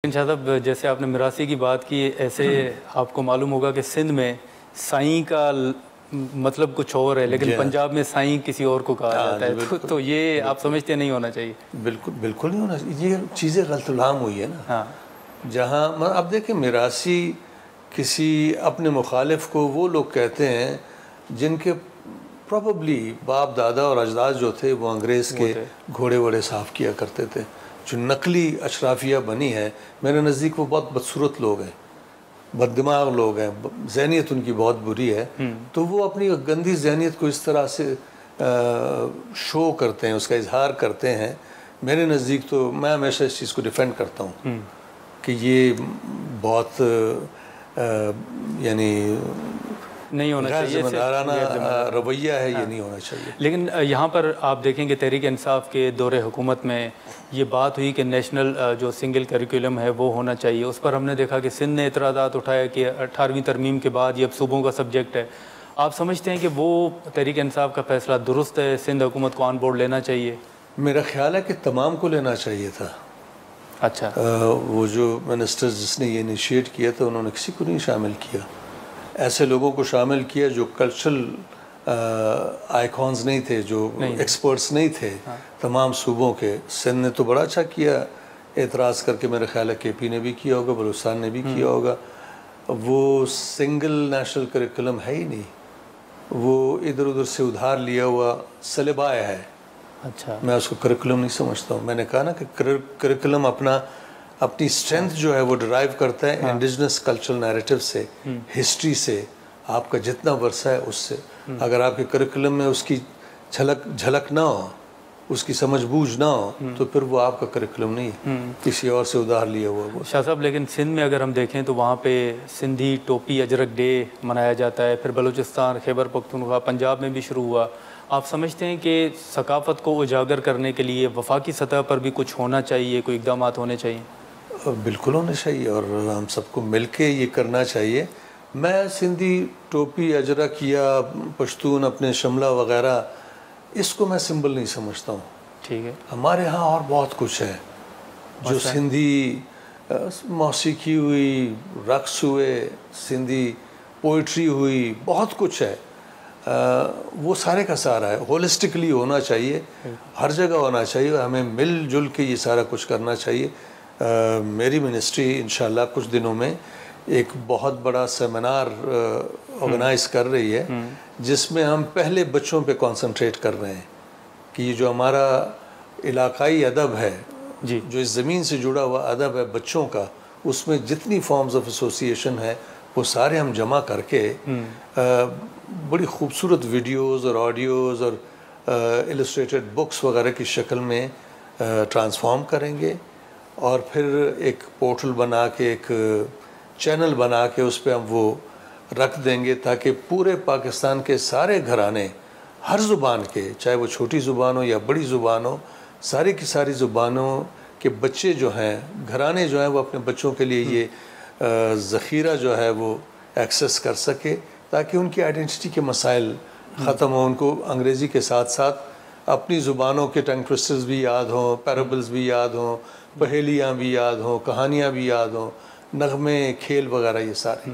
साहब, जैसे आपने मिरासी की बात की, ऐसे आपको मालूम होगा कि सिंध में साईं का मतलब कुछ और है, लेकिन पंजाब में साईं किसी और को कहा जाता है। तो ये आप समझते नहीं होना चाहिए। बिल्कुल बिल्कुल नहीं होना चाहिए। ये चीज़ें गलतफहम हुई है ना। हाँ, जहाँ अब देखिए, मिरासी किसी अपने मुखालिफ को वो लोग कहते हैं जिनके प्रॉबली बाप दादा और अजदाद जो थे वो अंग्रेज़ के घोड़े वोड़े साफ़ किया करते थे। जो नकली अशराफिया बनी है, मेरे नज़दीक वो बहुत बदसूरत लोग हैं, बददिमाग लोग हैं, जहनीत उनकी बहुत बुरी है। तो वो अपनी गंदी जहनीत को इस तरह से शो करते हैं, उसका इजहार करते हैं। मेरे नज़दीक तो मैं हमेशा इस चीज़ को डिफेंड करता हूँ कि ये बहुत यानी नहीं होना चाहिए, जिम्मेदाराना रवैया है। ये नहीं होना चाहिए। लेकिन यहाँ पर आप देखेंगे तहरीक इंसाफ के दौरे हुकूमत में ये बात हुई कि नेशनल जो सिंगल करिकुलम है वो होना चाहिए। उस पर हमने देखा कि सिंध ने एतराज़ात उठाया कि 18वीं तरमीम के बाद ये अब सूबों का सब्जेक्ट है। आप समझते हैं कि वो तहरीक इंसाफ का फ़ैसला दुरुस्त है, सिंध हुकूमत को ऑन बोर्ड लेना चाहिए? मेरा ख्याल है कि तमाम को लेना चाहिए था। अच्छा, वो जो मिनिस्टर जिसने ये इनिशिएट किया था उन्होंने किसी को नहीं शामिल किया। ऐसे लोगों को शामिल किया जो कल्चरल आइकॉन्स नहीं थे, जो एक्सपर्ट्स नहीं थे। हाँ। तमाम सूबों के। सिंध ने तो बड़ा अच्छा किया एतराज़ करके। मेरे ख्याल है KP ने भी किया होगा, बलूचिस्तान ने भी किया होगा। वो सिंगल नेशनल करिकुलम है ही नहीं, वो इधर उधर से उधार लिया हुआ सलेबाय है। अच्छा, मैं उसको करिकुलम नहीं समझता हूँ। मैंने कहा ना कि करिकुलम अपनी स्ट्रेंथ जो है वो डिराइव करता है इंडिजिनस कल्चरल नैरेटिव से, हिस्ट्री से, आपका जितना वर्षा है उससे। अगर आपके करिकुलम में उसकी झलक ना हो, उसकी समझबूझ ना हो, तो फिर वो आपका करिकुलम नहीं है, किसी और से उधार लिया हुआ वो। शाह साहब, लेकिन सिंध में अगर हम देखें तो वहाँ पे सिंधी टोपी अजरक डे मनाया जाता है। फिर बलूचिस्तान, खैबर पख्तूनख्वा, पंजाब में भी शुरू हुआ। आप समझते हैं कि सकाफ़त को उजागर करने के लिए वफाकी सतह पर भी कुछ होना चाहिए, कोई इक़दाम होने चाहिए? बिल्कुल होने चाहिए और हम सबको मिल के ये करना चाहिए। मैं सिंधी टोपी अजरक या पश्तून अपने शमला वग़ैरह इसको मैं सिंबल नहीं समझता हूँ। ठीक है, हमारे यहाँ और बहुत कुछ है जो सिंधी मौसीकी हुई, रक़्स हुए, सिंधी पोइट्री हुई, बहुत कुछ है। वो सारे का सारा है, होलिस्टिकली होना चाहिए, हर जगह होना चाहिए। हमें मिलजुल के ये सारा कुछ करना चाहिए। मेरी मिनिस्ट्री इंशाल्लाह कुछ दिनों में एक बहुत बड़ा सेमिनार ऑर्गेनाइज कर रही है, जिसमें हम पहले बच्चों पे कंसंट्रेट कर रहे हैं कि ये जो हमारा इलाकाई अदब है जी, जो इस ज़मीन से जुड़ा हुआ अदब है बच्चों का, उसमें जितनी फॉर्म्स ऑफ एसोसिएशन है वो सारे हम जमा करके बड़ी खूबसूरत वीडियोज़ और ऑडियोज़ और इलस्ट्रेटेड बुक्स वगैरह की शक्ल में ट्रांसफॉर्म करेंगे और फिर एक पोर्टल बना के, एक चैनल बना के उस पर हम वो रख देंगे ताकि पूरे पाकिस्तान के सारे घराने हर ज़ुबान के, चाहे वो छोटी ज़ुबान हो या बड़ी ज़ुबान हो, सारी की सारी ज़ुबानों के बच्चे जो हैं, घराने जो हैं, वो अपने बच्चों के लिए ये ज़ख़ीरा जो है वो एक्सेस कर सके ताकि उनकी आइडेंटिटी के मसाइल ख़त्म हों। उनको अंग्रेज़ी के साथ साथ अपनी ज़ुबानों के टंग ट्विस्टर्स भी याद हों, पैराबल्स भी याद हों, पहेलियाँ भी याद हों, कहानियाँ भी याद हों, नग़मे, खेल वगैरह ये सारे।